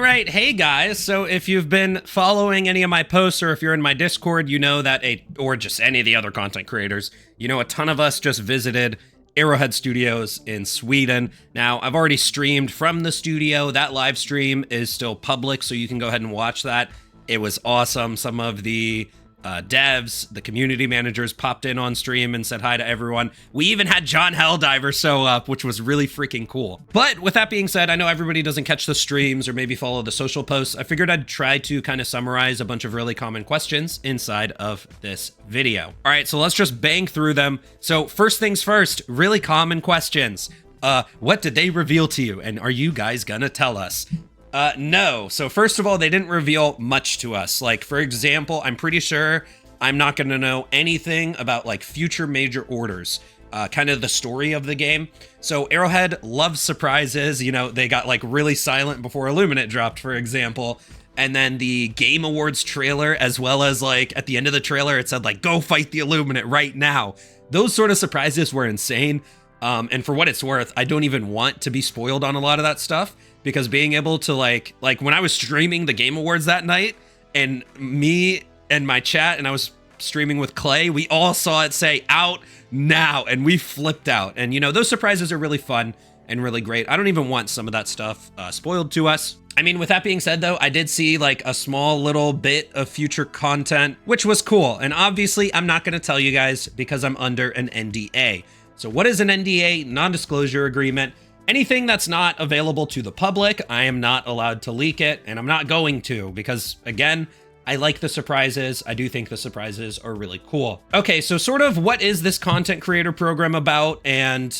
right, hey guys. So if you've been following any of my posts or if you're in my Discord, you know that or just any of the other content creators, you know a ton of us just visited Arrowhead Studios in Sweden. Now, I've already streamed from the studio. That live stream is still public, so you can go ahead and watch that. It was awesome. Some of the devs, the community managers popped in on stream and said hi to everyone. We even had John Helldiver show up, which was really freaking cool. But with that being said, I know everybody doesn't catch the streams or maybe follow the social posts. I figured I'd try to kind of summarize a bunch of really common questions inside of this video. All right, so let's just bang through them. So first things first, really common questions. What did they reveal to you? And are you guys gonna tell us? No. So first of all, they didn't reveal much to us. Like, for example, I'm pretty sure I'm not going to know anything about like future major orders, kind of the story of the game. So Arrowhead loves surprises. You know, they got like really silent before Illuminate dropped, for example. And then the Game Awards trailer, as well as like at the end of the trailer, it said like, go fight the Illuminate right now. Those sort of surprises were insane. And for what it's worth, I don't even want to be spoiled on a lot of that stuff. Because being able to like when I was streaming the Game Awards that night, and me and my chat, and I was streaming with Clay, we all saw it say out now, and we flipped out. And you know, those surprises are really fun and really great. I don't even want some of that stuff spoiled to us. I mean, with that being said though, I did see like a small little bit of future content, which was cool. And obviously I'm not going to tell you guys because I'm under an NDA. So what is an NDA? Non-disclosure agreement. Anything that's not available to the public, I am not allowed to leak it, and I'm not going to, because again, I like the surprises. I do think the surprises are really cool. Okay, so sort of what is this content creator program about, and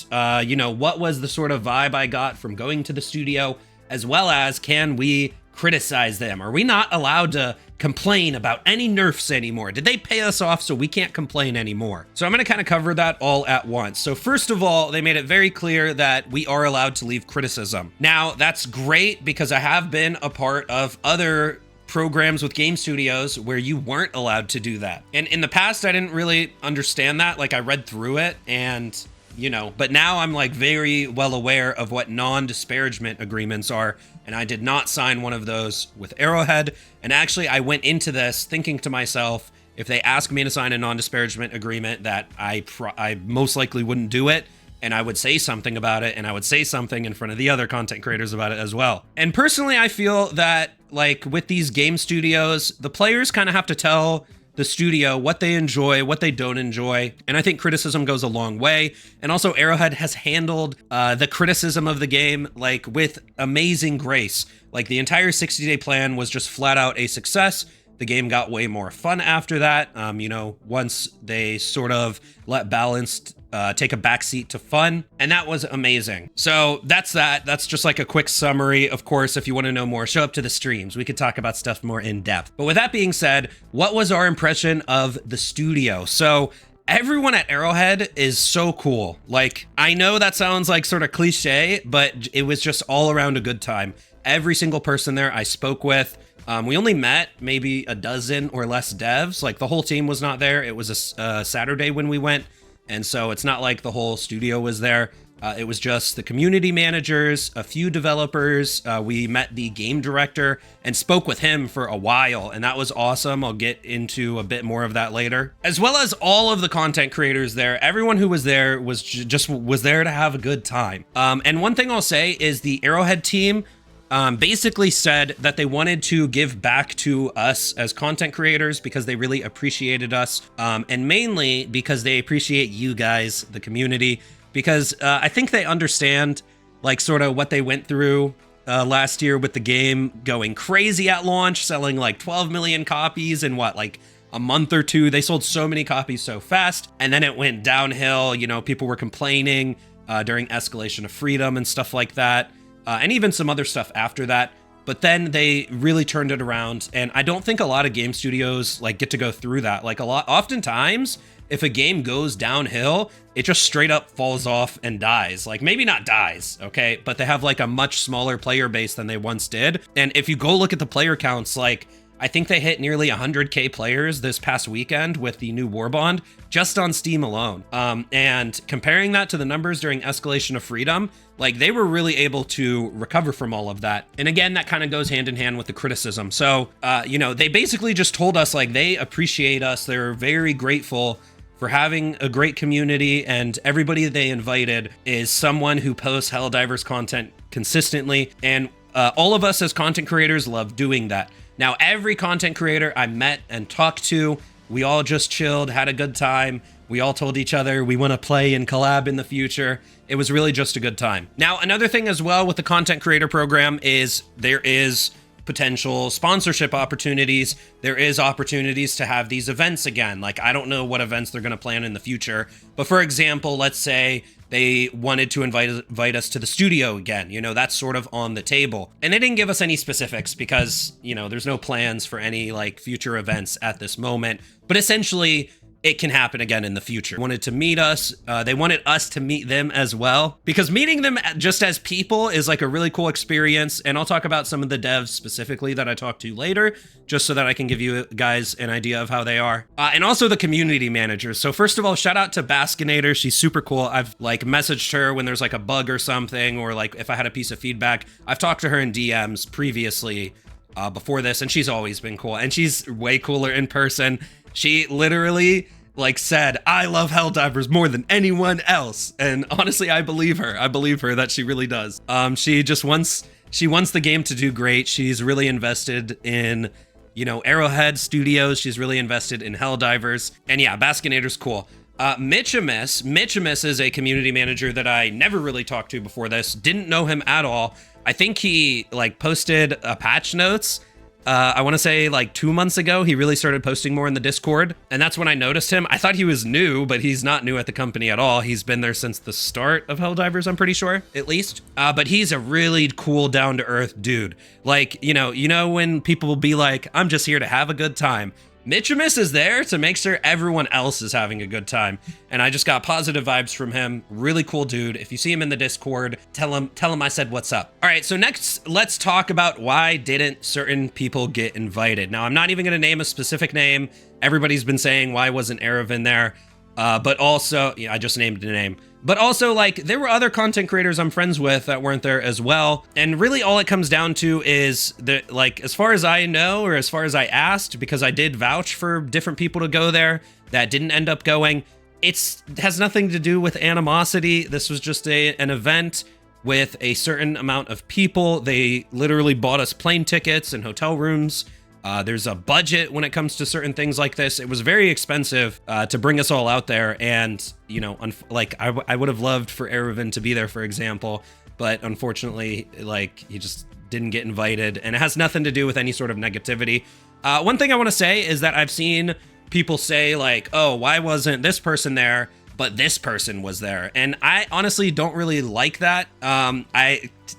you know, what was the sort of vibe I got from going to the studio, as well as can we criticize them? Are we not allowed to complain about any nerfs anymore? Did they pay us off so we can't complain anymore? So I'm going to kind of cover that all at once. So first of all, they made it very clear that we are allowed to leave criticism. Now, that's great because I have been a part of other programs with game studios where you weren't allowed to do that. And in the past, I didn't really understand that. Like, I read through it and you know, but now I'm like very well aware of what non-disparagement agreements are, and I did not sign one of those with Arrowhead. And actually, I went into this thinking to myself, if they ask me to sign a non-disparagement agreement, that I most likely wouldn't do it, and I would say something about it, and I would say something in front of the other content creators about it as well. And personally, I feel that like with these game studios, the players kind of have to tell the studio what they enjoy, what they don't enjoy. And I think criticism goes a long way. And also Arrowhead has handled the criticism of the game like with amazing grace. Like the entire 60-day plan was just flat out a success. The game got way more fun after that. You know, once they sort of let balance take a backseat to fun, and that was amazing. So that's that. That's just like a quick summary. Of course, if you want to know more, show up to the streams. We could talk about stuff more in depth. But with that being said, what was our impression of the studio? So everyone at Arrowhead is so cool. Like, I know that sounds like sort of cliche, but it was just all around a good time. Every single person there I spoke with, we only met maybe a dozen or less devs. Like the whole team was not there. It was a Saturday when we went. And so it's not like the whole studio was there. It was just the community managers, a few developers. We met the game director and spoke with him for a while, and that was awesome. I'll get into a bit more of that later. As well as all of the content creators there. Everyone who was there was just there to have a good time. And one thing I'll say is the Arrowhead team basically said that they wanted to give back to us as content creators because they really appreciated us, and mainly because they appreciate you guys, the community, because I think they understand like sort of what they went through last year with the game going crazy at launch, selling like 12 million copies in what, like a month or two. They sold so many copies so fast, and then it went downhill. You know, people were complaining during Escalation of Freedom and stuff like that. And even some other stuff after that. But then they really turned it around. And I don't think a lot of game studios like get to go through that. Like oftentimes, if a game goes downhill, it just straight up falls off and dies. Like maybe not dies, okay? But they have like a much smaller player base than they once did. And if you go look at the player counts, like I think they hit nearly 100K players this past weekend with the new warbond just on Steam alone. And comparing that to the numbers during Escalation of Freedom, like they were really able to recover from all of that. And again, that kind of goes hand in hand with the criticism. So, you know, they basically just told us like they appreciate us. They're very grateful for having a great community, and everybody they invited is someone who posts Helldivers content consistently. And all of us as content creators love doing that. Now, every content creator I met and talked to, we all just chilled, had a good time. We all told each other we want to play and collab in the future. It was really just a good time. Now, another thing as well with the content creator program is there is potential sponsorship opportunities. There is opportunities to have these events again. Like, I don't know what events they're going to plan in the future, but for example, let's say they wanted to invite us to the studio again. You know, that's sort of on the table. And they didn't give us any specifics because, you know, there's no plans for any like future events at this moment. But essentially, it can happen again in the future. Wanted to meet us. They wanted us to meet them as well, because meeting them just as people is like a really cool experience. And I'll talk about some of the devs specifically that I talked to later, just so that I can give you guys an idea of how they are. And also the community managers. So first of all, shout out to Baskinator. She's super cool. I've like messaged her when there's like a bug or something, or like if I had a piece of feedback. I've talked to her in DMs previously before this, and she's always been cool. And she's way cooler in person. She literally like said, I love Helldivers more than anyone else. And honestly, I believe her. I believe her that she really does. She wants the game to do great. She's really invested in, you know, Arrowhead Studios. She's really invested in Helldivers. And yeah, Baskinator's cool. Miitchimus is a community manager that I never really talked to before this. Didn't know him at all. I think he like posted a patch notes. I want to say like 2 months ago, he really started posting more in the Discord. And that's when I noticed him. I thought he was new, but he's not new at the company at all. He's been there since the start of Helldivers, I'm pretty sure, at least. But he's a really cool, down to earth dude. Like, you know, when people will be like, I'm just here to have a good time. Miitchimus is there to make sure everyone else is having a good time. And I just got positive vibes from him. Really cool dude. If you see him in the Discord, tell him I said what's up. All right, so next, let's talk about why didn't certain people get invited. Now, I'm not even going to name a specific name. Everybody's been saying, why wasn't Arrowhead there? But also, yeah, I just named a name. But also, like, there were other content creators I'm friends with that weren't there as well. And really all it comes down to is that, like, as far as I know, or as far as I asked, because I did vouch for different people to go there that didn't end up going, it has nothing to do with animosity. This was just an event with a certain amount of people. They literally bought us plane tickets and hotel rooms. There's a budget when it comes to certain things like this. It was very expensive to bring us all out there. And, you know, like I would have loved for Arrowhead to be there, for example, but unfortunately, like, he just didn't get invited, and it has nothing to do with any sort of negativity. One thing I want to say is that I've seen people say like, oh, why wasn't this person there, but this person was there? And I honestly don't really like that.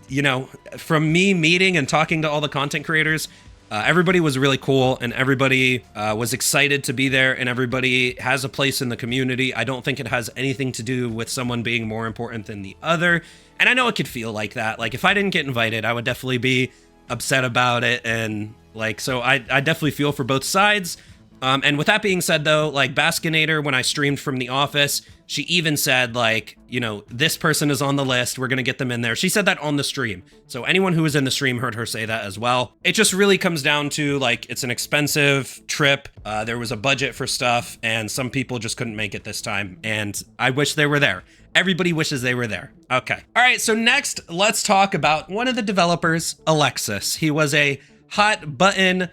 You know, from me meeting and talking to all the content creators, everybody was really cool, and everybody was excited to be there, and everybody has a place in the community. I don't think it has anything to do with someone being more important than the other. And I know it could feel like that. Like, if I didn't get invited, I would definitely be upset about it. And like, so I definitely feel for both sides. And with that being said, though, like Baskinator, when I streamed from the office, she even said, like, you know, this person is on the list. We're going to get them in there. She said that on the stream. So anyone who was in the stream heard her say that as well. It just really comes down to, like, it's an expensive trip. There was a budget for stuff, and some people just couldn't make it this time. And I wish they were there. Everybody wishes they were there. Okay. All right. So next, let's talk about one of the developers, Alexus. He was a hot button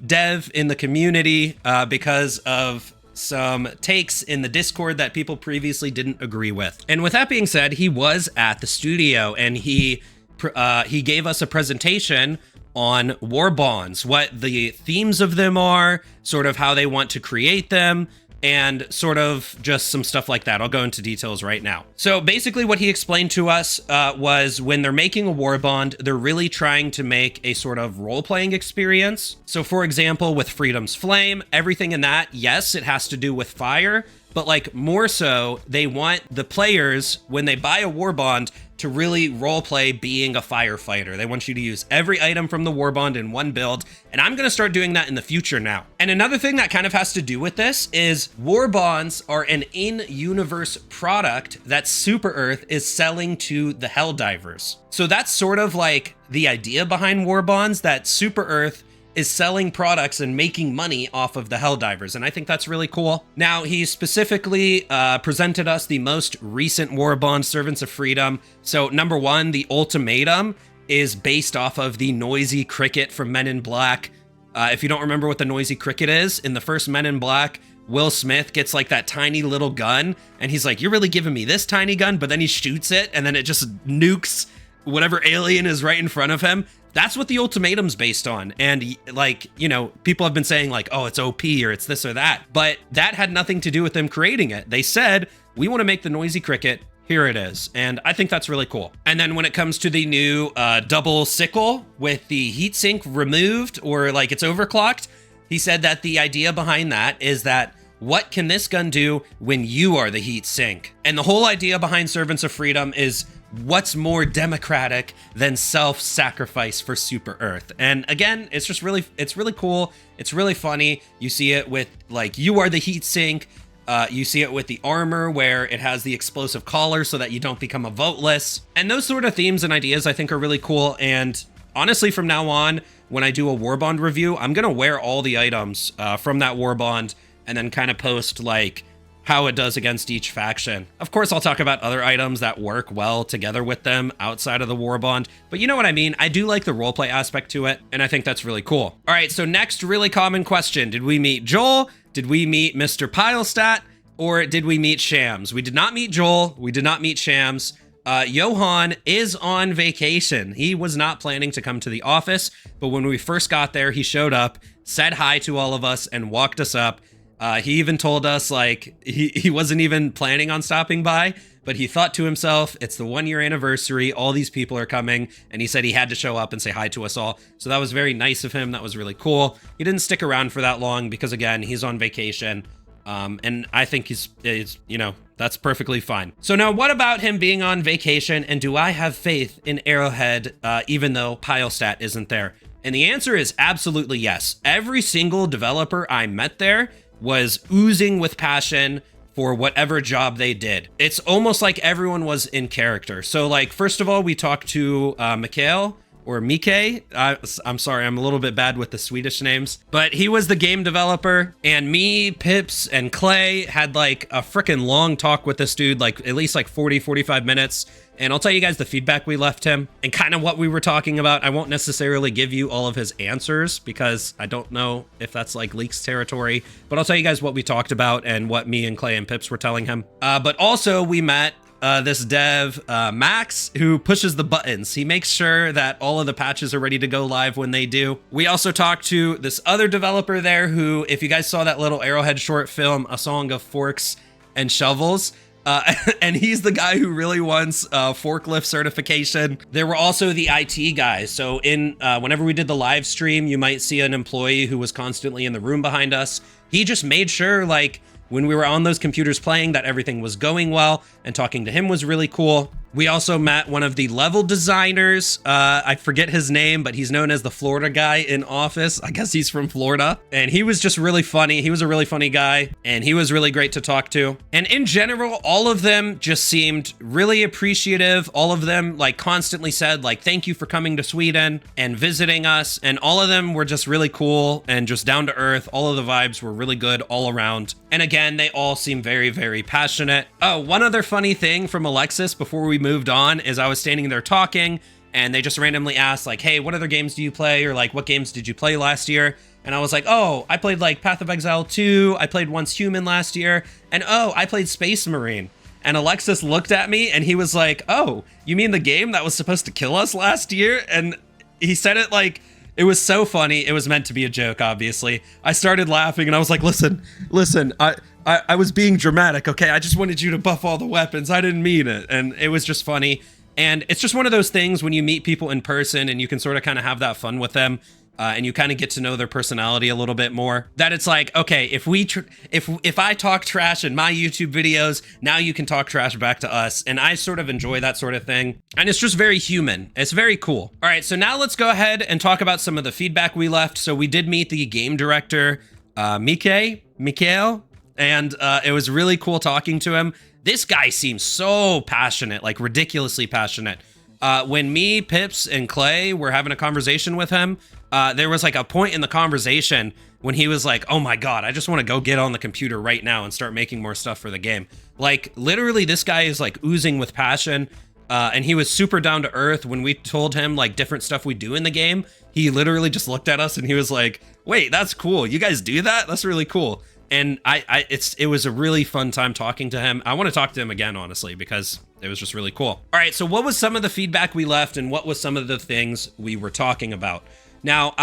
dev in the community because of some takes in the Discord that people previously didn't agree with. And with that being said, he was at the studio, and he gave us a presentation on warbonds, what the themes of them are, sort of how they want to create them, and sort of just some stuff like that. I'll go into details right now. So basically what he explained to us was when they're making a warbond, they're really trying to make a sort of role-playing experience. So for example, with Freedom's Flame, everything in that, yes, it has to do with fire, but like more so, they want the players, when they buy a warbond, to really roleplay being a firefighter. They want you to use every item from the warbond in one build, and I'm going to start doing that in the future now. And another thing that kind of has to do with this is warbonds are an in-universe product that Super Earth is selling to the Helldivers. So that's sort of like the idea behind warbonds, that Super Earth is selling products and making money off of the Helldivers, and I think that's really cool. Now, he specifically presented us the most recent warbond, Servants of Freedom. So number one, the ultimatum is based off of the noisy cricket from Men in Black. If you don't remember what the noisy cricket is, in the first Men in Black, Will Smith gets like that tiny little gun, and he's like, you're really giving me this tiny gun? But then he shoots it, and then it just nukes whatever alien is right in front of him. That's what the ultimatum's based on. And like, you know, people have been saying like, oh, it's OP or it's this or that, but that had nothing to do with them creating it. They said, we want to make the noisy cricket. Here it is. And I think that's really cool. And then when it comes to the new double sickle with the heatsink removed, or like it's overclocked, he said that the idea behind that is that what can this gun do when you are the heat sink? And the whole idea behind Servants of Freedom is what's more democratic than self-sacrifice for Super Earth? And again, it's just really, it's really cool. It's really funny. You see it with like, you are the heat sink. You see it with the armor where it has the explosive collar so that you don't become a voteless. And those sort of themes and ideas I think are really cool. And honestly, from now on, when I do a warbond review, I'm going to wear all the items from that warbond and then kind of post like how it does against each faction. Of course, I'll talk about other items that work well together with them outside of the warbond, but you know what I mean? I do like the roleplay aspect to it, and I think that's really cool. All right, so next really common question. Did we meet Joel? Did we meet Mr. Pilestedt? Or did we meet Shams? We did not meet Joel. We did not meet Shams. Johan is on vacation. He was not planning to come to the office, but when we first got there, he showed up, said hi to all of us, and walked us up. He even told us like he wasn't even planning on stopping by, but he thought to himself, it's the 1 year anniversary, all these people are coming, and he said he had to show up and say hi to us all. So that was very nice of him. That was really cool. He didn't stick around for that long because again, he's on vacation. And I think he's, you know, that's perfectly fine. So now what about him being on vacation, and do I have faith in Arrowhead even though Pilestedt isn't there? And the answer is absolutely yes. Every single developer I met there was oozing with passion for whatever job they did. It's almost like everyone was in character. So like, first of all, we talked to Mikael, or Mike. I'm sorry, I'm a little bit bad with the Swedish names, but he was the game developer, and me, Pips, and Clay had like a freaking long talk with this dude, like at least like 45 minutes. And I'll tell you guys the feedback we left him and kind of what we were talking about. I won't necessarily give you all of his answers because I don't know if that's like leaks territory, but I'll tell you guys what we talked about and what me and Clay and Pips were telling him. But also we met this dev, Max, who pushes the buttons. He makes sure that all of the patches are ready to go live when they do. We also talked to this other developer there who, if you guys saw that little Arrowhead short film, A Song of Forks and Shovels, and he's the guy who really wants forklift certification. There were also the IT guys. So in whenever we did the live stream, you might see an employee who was constantly in the room behind us. He just made sure, like, when we were on those computers playing, that everything was going well, and talking to him was really cool. We also met one of the level designers. I forget his name, but he's known as the Florida guy in Office. I guess he's from Florida. And he was just really funny. He was a really funny guy, and he was really great to talk to. And in general, all of them just seemed really appreciative. All of them like constantly said like, thank you for coming to Sweden and visiting us. And all of them were just really cool and just down to earth. All of the vibes were really good all around. And again, they all seem very, very passionate. Oh, one other funny thing from Alexus before we moved on is I was standing there talking, and they just randomly asked like, hey, what other games do you play? Or like, what games did you play last year? And I was like, oh, I played like Path of Exile 2. I played Once Human last year. And oh, I played Space Marine. And Alexus looked at me and he was like, oh, you mean the game that was supposed to kill us last year? And he said it like, it was so funny. It was meant to be a joke, obviously. I started laughing and I was like, listen, I was being dramatic, okay? I just wanted you to buff all the weapons. I didn't mean it. And it was just funny. And it's just one of those things when you meet people in person and you can sort of kind of have that fun with them. and you kind of get to know their personality a little bit more. That it's like, okay, if I talk trash in my YouTube videos, now you can talk trash back to us. And I sort of enjoy that sort of thing. And it's just very human. It's very cool. All right, so now let's go ahead and talk about some of the feedback we left. So we did meet the game director, Mikhail, and it was really cool talking to him. This guy seems so passionate, like ridiculously passionate. When me, Pips, and Clay were having a conversation with him, there was like a point in the conversation when he was like, oh my God, I just want to go get on the computer right now and start making more stuff for the game. Like literally this guy is like oozing with passion. And he was super down to earth. When we told him like different stuff we do in the game, he literally just looked at us and he was like, wait, that's cool. You guys do that? That's really cool. And it was a really fun time talking to him. I want to talk to him again, honestly, because it was just really cool. All right, so what was some of the feedback we left and what was some of the things we were talking about? Now,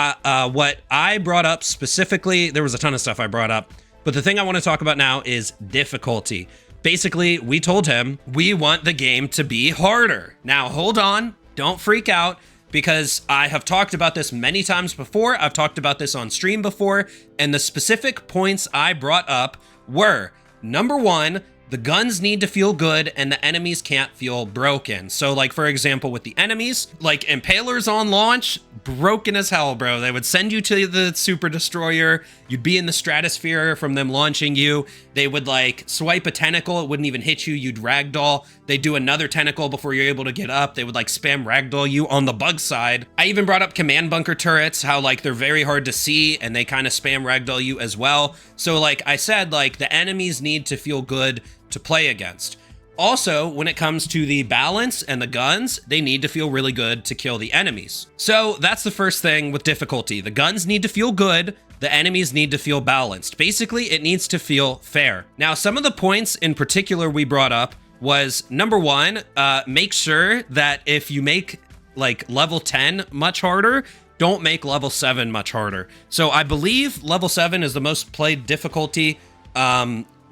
what I brought up specifically, there was a ton of stuff I brought up, but the thing I want to talk about now is difficulty. Basically, we told him we want the game to be harder. Now, hold on, don't freak out, because I have talked about this many times before. I've talked about this on stream before, and the specific points I brought up were, number one, the guns need to feel good and the enemies can't feel broken. So like, for example, with the enemies, like Impalers on launch, broken as hell, bro. They would send you to the Super Destroyer. You'd be in the stratosphere from them launching you. They would like swipe a tentacle. It wouldn't even hit you. You'd ragdoll. They'd do another tentacle before you're able to get up. They would like spam ragdoll you on the bug side. I even brought up command bunker turrets, how like they're very hard to see and they kind of spam ragdoll you as well. So like I said, like the enemies need to feel good to play against. Also, when it comes to the balance and the guns, they need to feel really good to kill the enemies. So that's the first thing with difficulty. The guns need to feel good. The enemies need to feel balanced. Basically, it needs to feel fair. Now, some of the points in particular we brought up was, number one, make sure that if you make like level 10 much harder, don't make level 7 much harder. So I believe level 7 is the most played difficulty,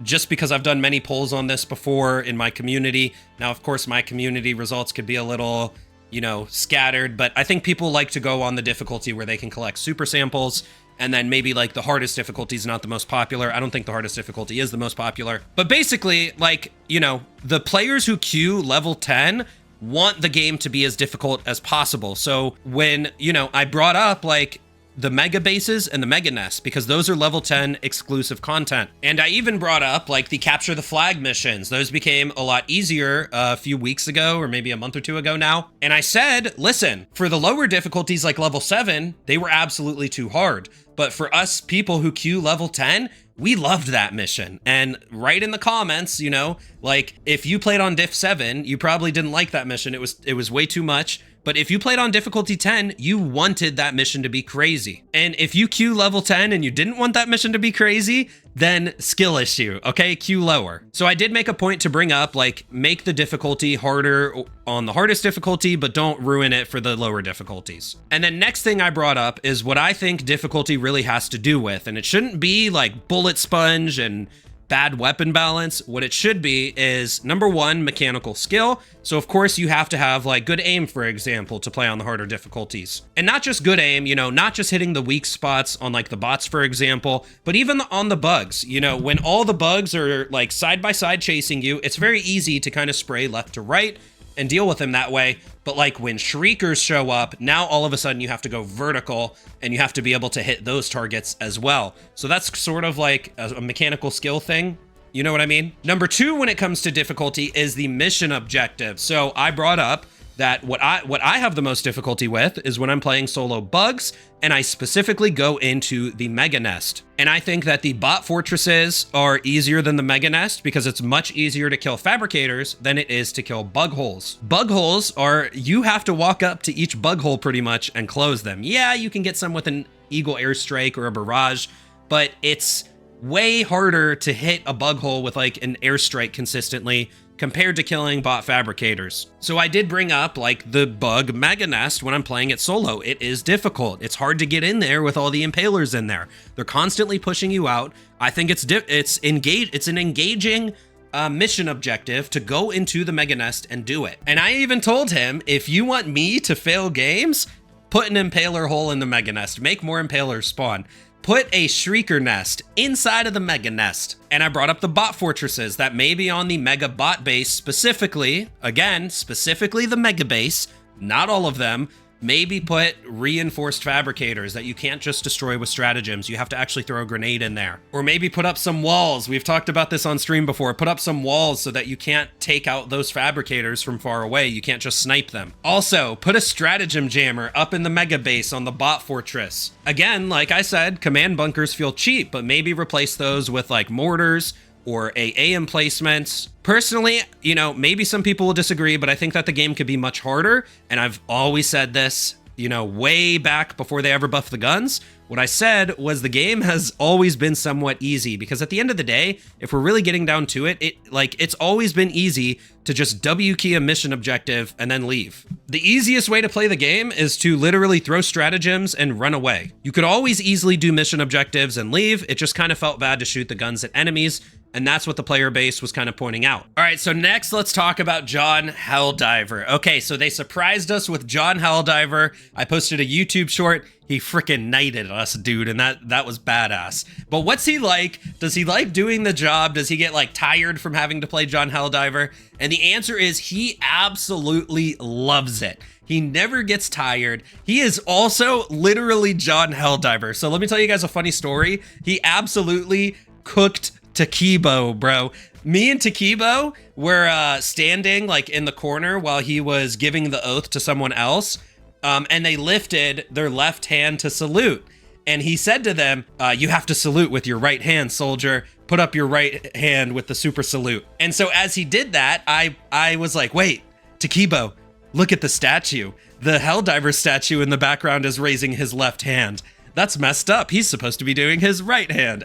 just because I've done many polls on this before in my community. Now, of course, my community results could be a little, you know, scattered, but I think people like to go on the difficulty where they can collect super samples, and then maybe like the hardest difficulty is not the most popular. I don't think the hardest difficulty is the most popular. But basically, like, you know, the players who queue level 10 want the game to be as difficult as possible. So when, you know, I brought up like the mega bases and the mega nests, because those are level 10 exclusive content. And I even brought up like the capture the flag missions. Those became a lot easier a few weeks ago, or maybe a month or two ago now. And I said, listen, for the lower difficulties like level 7, they were absolutely too hard. But for us people who queue level 10, we loved that mission. And write in the comments, you know, like if you played on diff 7, you probably didn't like that mission. It was way too much. But if you played on difficulty 10, you wanted that mission to be crazy. And if you queue level 10 and you didn't want that mission to be crazy, then skill issue, okay? Queue lower. So I did make a point to bring up, like, make the difficulty harder on the hardest difficulty, but don't ruin it for the lower difficulties. And then next thing I brought up is what I think difficulty really has to do with. And it shouldn't be like bullet sponge and bad weapon balance. What it should be is, number one, mechanical skill. So of course you have to have like good aim, for example, to play on the harder difficulties. And not just good aim, you know, not just hitting the weak spots on like the bots, for example, but even on the bugs. You know, when all the bugs are like side by side chasing you, it's very easy to kind of spray left to right and deal with them that way. But like when shriekers show up, now all of a sudden you have to go vertical and you have to be able to hit those targets as well. So that's sort of like a mechanical skill thing. You know what I mean? Number two, when it comes to difficulty, is the mission objective. So I brought up that what I have the most difficulty with is when I'm playing solo bugs, and I specifically go into the Mega Nest. And I think that the bot fortresses are easier than the Mega Nest because it's much easier to kill fabricators than it is to kill bug holes. Bug holes are, you have to walk up to each bug hole pretty much and close them. Yeah, you can get some with an Eagle Airstrike or a Barrage, but it's way harder to hit a bug hole with like an airstrike consistently compared to killing bot fabricators. So I did bring up like the bug Mega Nest when I'm playing it solo. It is difficult. It's hard to get in there with all the impalers in there. They're constantly pushing you out. I think it's an engaging mission objective to go into the Mega Nest and do it. And I even told him, if you want me to fail games, Put an impaler hole in the mega nest. Make more impalers spawn. Put a shrieker nest inside of the mega nest. And I brought up the bot fortresses that may be on the mega bot base specifically. Again, specifically the mega base, not all of them. Maybe put reinforced fabricators that you can't just destroy with stratagems. You have to actually throw a grenade in there. Or maybe put up some walls. We've talked about this on stream before. Put up some walls so that you can't take out those fabricators from far away. You can't just snipe them. Also, put a stratagem jammer up in the mega base on the bot fortress. Again, like I said, command bunkers feel cheap, but maybe replace those with like mortars or AA emplacements. Personally, you know, maybe some people will disagree, but I think that the game could be much harder. And I've always said this, you know, way back before they ever buffed the guns. What I said was the game has always been somewhat easy, because at the end of the day, if we're really getting down to it, it's always been easy to just W key a mission objective and then leave. The easiest way to play the game is to literally throw stratagems and run away. You could always easily do mission objectives and leave. It just kind of felt bad to shoot the guns at enemies. And that's what the player base was kind of pointing out. All right, so next let's talk about John Helldiver. Okay, so they surprised us with John Helldiver. I posted a YouTube short. He freaking knighted us, dude, and that was badass. But what's he like? Does he like doing the job? Does he get like tired from having to play John Helldiver? And the answer is he absolutely loves it. He never gets tired. He is also literally John Helldiver. So let me tell you guys a funny story. He absolutely cooked Takibo, bro. Me and Takibo were standing like in the corner while he was giving the oath to someone else, and they lifted their left hand to salute. And he said to them, you have to salute with your right hand, soldier. Put up your right hand with the super salute. And so as he did that, I was like, wait, Takibo, look at the statue. The Helldiver statue in the background is raising his left hand. That's messed up. He's supposed to be doing his right hand.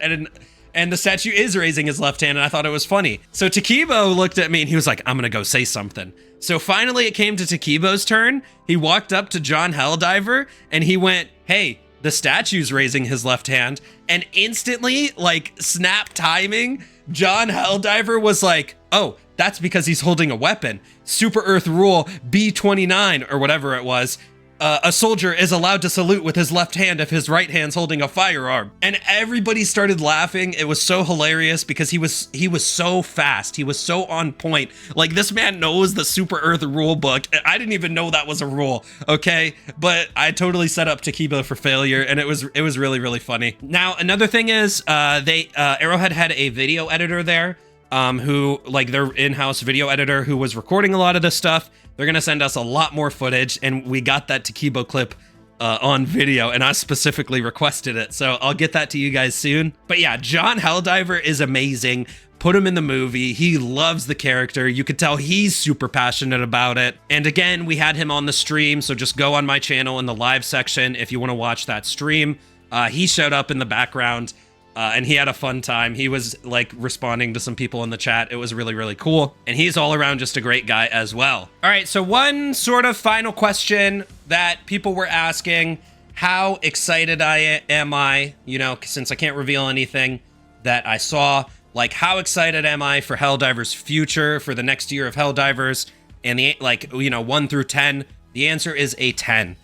And the statue is raising his left hand, and I thought it was funny. So Takibo looked at me, and he was like, I'm gonna go say something. So finally it came to Takibo's turn. He walked up to John Helldiver, and he went, hey, the statue's raising his left hand. And instantly, like, snap timing, John Helldiver was like, oh, that's because he's holding a weapon. Super Earth Rule B29, or whatever it was. A soldier is allowed to salute with his left hand if his right hand's holding a firearm. And everybody started laughing. It was so hilarious because he was so fast. He was so on point. Like, this man knows the Super Earth rule book. I didn't even know that was a rule, okay? But I totally set up Takibo for failure, and it was really, really funny. Now, another thing is, Arrowhead had a video editor there, who, like, their in-house video editor who was recording a lot of this stuff. They're going to send us a lot more footage, and we got that Takibo clip on video, and I specifically requested it, so I'll get that to you guys soon. But yeah, John Helldiver is amazing. Put him in the movie. He loves the character. You could tell he's super passionate about it. And again, we had him on the stream, so just go on my channel in the live section if you want to watch that stream. He showed up in the background. And he had a fun time. He was like responding to some people in the chat. It was really, really cool. And he's all around just a great guy as well. All right, so one sort of final question that people were asking, how excited am I, you know, since I can't reveal anything that I saw, like how excited am I for Helldiver's future, for the next year of Helldivers? And the, like, you know, 1 through 10, the answer is a 10.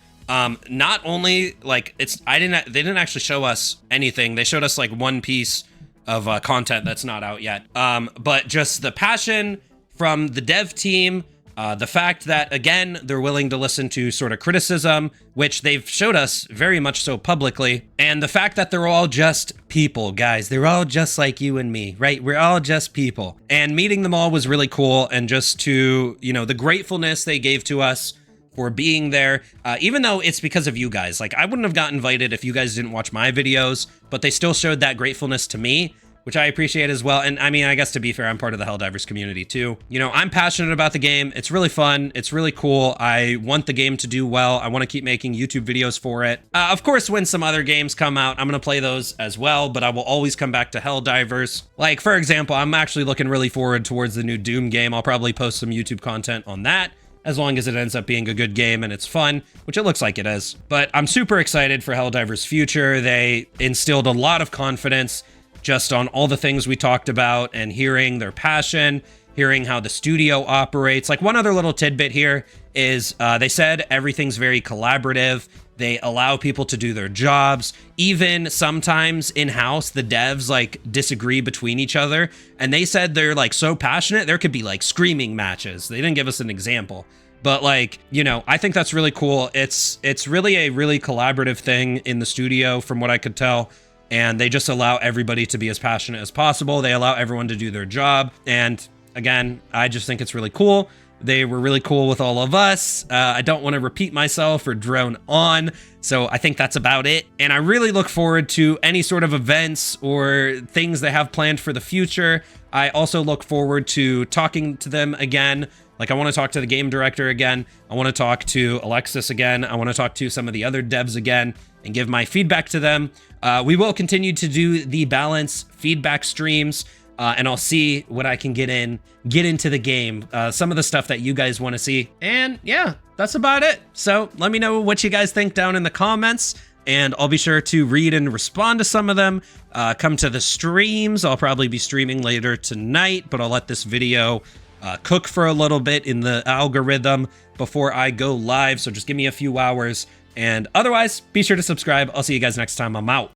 Not only like they didn't actually show us anything. They showed us like one piece of content that's not out yet. But just the passion from the dev team, the fact that, again, they're willing to listen to sort of criticism, which they've showed us very much so publicly. And the fact that they're all just people, guys. They're all just like you and me, right? We're all just people. And meeting them all was really cool. And just to, you know, the gratefulness they gave to us for being there, even though it's because of you guys. Like, I wouldn't have got invited if you guys didn't watch my videos, but they still showed that gratefulness to me, which I appreciate as well. And I mean, I guess to be fair, I'm part of the Helldivers community too. You know, I'm passionate about the game. It's really fun. It's really cool. I want the game to do well. I want to keep making YouTube videos for it. Of course, when some other games come out, I'm going to play those as well, but I will always come back to Helldivers. Like, for example, I'm actually looking really forward towards the new Doom game. I'll probably post some YouTube content on that, as long as it ends up being a good game and it's fun, which it looks like it is. But I'm super excited for Helldiver's future. They instilled a lot of confidence just on all the things we talked about, and hearing their passion, hearing how the studio operates. Like, one other little tidbit here is they said everything's very collaborative. They allow people to do their jobs. Even sometimes in-house, the devs like disagree between each other. And they said they're like so passionate, there could be like screaming matches. They didn't give us an example. But like, you know, I think that's really cool. It's really a really collaborative thing in the studio from what I could tell. And they just allow everybody to be as passionate as possible. They allow everyone to do their job. And again, I just think it's really cool. They were really cool with all of us. I don't want to repeat myself or drone on, so I think that's about it. And I really look forward to any sort of events or things they have planned for the future. I also look forward to talking to them again. Like, I want to talk to the game director again. I want to talk to Alexus again. I want to talk to some of the other devs again and give my feedback to them. We will continue to do the balance feedback streams. And I'll see what I can get into the game, some of the stuff that you guys want to see. And yeah, that's about it. So let me know what you guys think down in the comments, and I'll be sure to read and respond to some of them. Come to the streams. I'll probably be streaming later tonight, but I'll let this video cook for a little bit in the algorithm before I go live. So just give me a few hours. And otherwise, be sure to subscribe. I'll see you guys next time. I'm out.